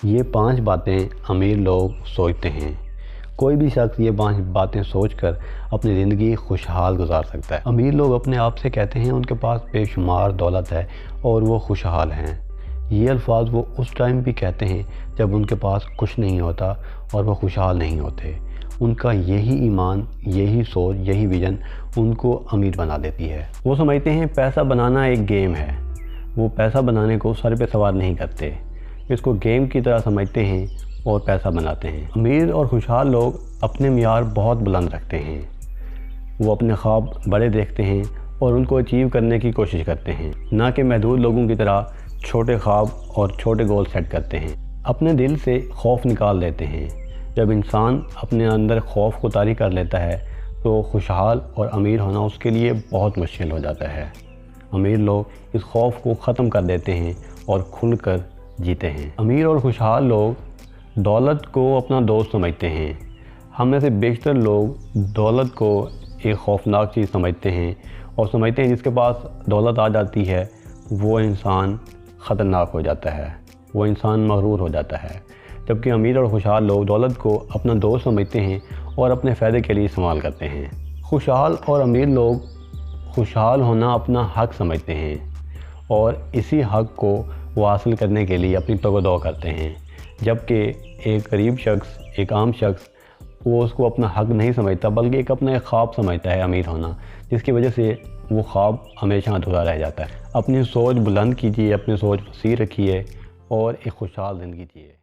یہ 5 باتیں امیر لوگ سوچتے ہیں۔ کوئی بھی شخص یہ 5 باتیں سوچ کر اپنی زندگی خوشحال گزار سکتا ہے۔ امیر لوگ اپنے آپ سے کہتے ہیں ان کے پاس بے شمار دولت ہے اور وہ خوشحال ہیں۔ یہ الفاظ وہ اس ٹائم بھی کہتے ہیں جب ان کے پاس کچھ نہیں ہوتا اور وہ خوشحال نہیں ہوتے۔ ان کا یہی ایمان، یہی سوچ، یہی ویژن ان کو امیر بنا دیتی ہے۔ وہ سمجھتے ہیں پیسہ بنانا ایک گیم ہے۔ وہ پیسہ بنانے کو سر پہ سوار نہیں کرتے، اس کو گیم کی طرح سمجھتے ہیں اور پیسہ بناتے ہیں۔ امیر اور خوشحال لوگ اپنے معیار بہت بلند رکھتے ہیں۔ وہ اپنے خواب بڑے دیکھتے ہیں اور ان کو اچیو کرنے کی کوشش کرتے ہیں، نہ کہ محدود لوگوں کی طرح چھوٹے خواب اور چھوٹے گول سیٹ کرتے ہیں۔ اپنے دل سے خوف نکال دیتے ہیں۔ جب انسان اپنے اندر خوف کو طاری کر لیتا ہے تو خوشحال اور امیر ہونا اس کے لیے بہت مشکل ہو جاتا ہے۔ امیر لوگ اس خوف کو ختم کر دیتے ہیں اور کھل کر جیتے ہیں۔ امیر اور خوشحال لوگ دولت کو اپنا دوست سمجھتے ہیں۔ ہم میں سے بیشتر لوگ دولت کو ایک خوفناک چیز سمجھتے ہیں اور سمجھتے ہیں جس کے پاس دولت آ جاتی ہے وہ انسان خطرناک ہو جاتا ہے، وہ انسان مغرور ہو جاتا ہے۔ جبکہ امیر اور خوشحال لوگ دولت کو اپنا دوست سمجھتے ہیں اور اپنے فائدے کے لیے استعمال کرتے ہیں۔ خوشحال اور امیر لوگ خوشحال ہونا اپنا حق سمجھتے ہیں اور اسی حق کو وہ حاصل کرنے کے لیے اپنی تگ و دو کرتے ہیں، جبکہ ایک غریب شخص، ایک عام شخص، وہ اس کو اپنا حق نہیں سمجھتا بلکہ ایک اپنا ایک خواب سمجھتا ہے امیر ہونا، جس کی وجہ سے وہ خواب ہمیشہ ادھورا رہ جاتا ہے۔ اپنی سوچ بلند کیجیے، اپنی سوچ وسیع رکھیے اور ایک خوشحال زندگی جیے۔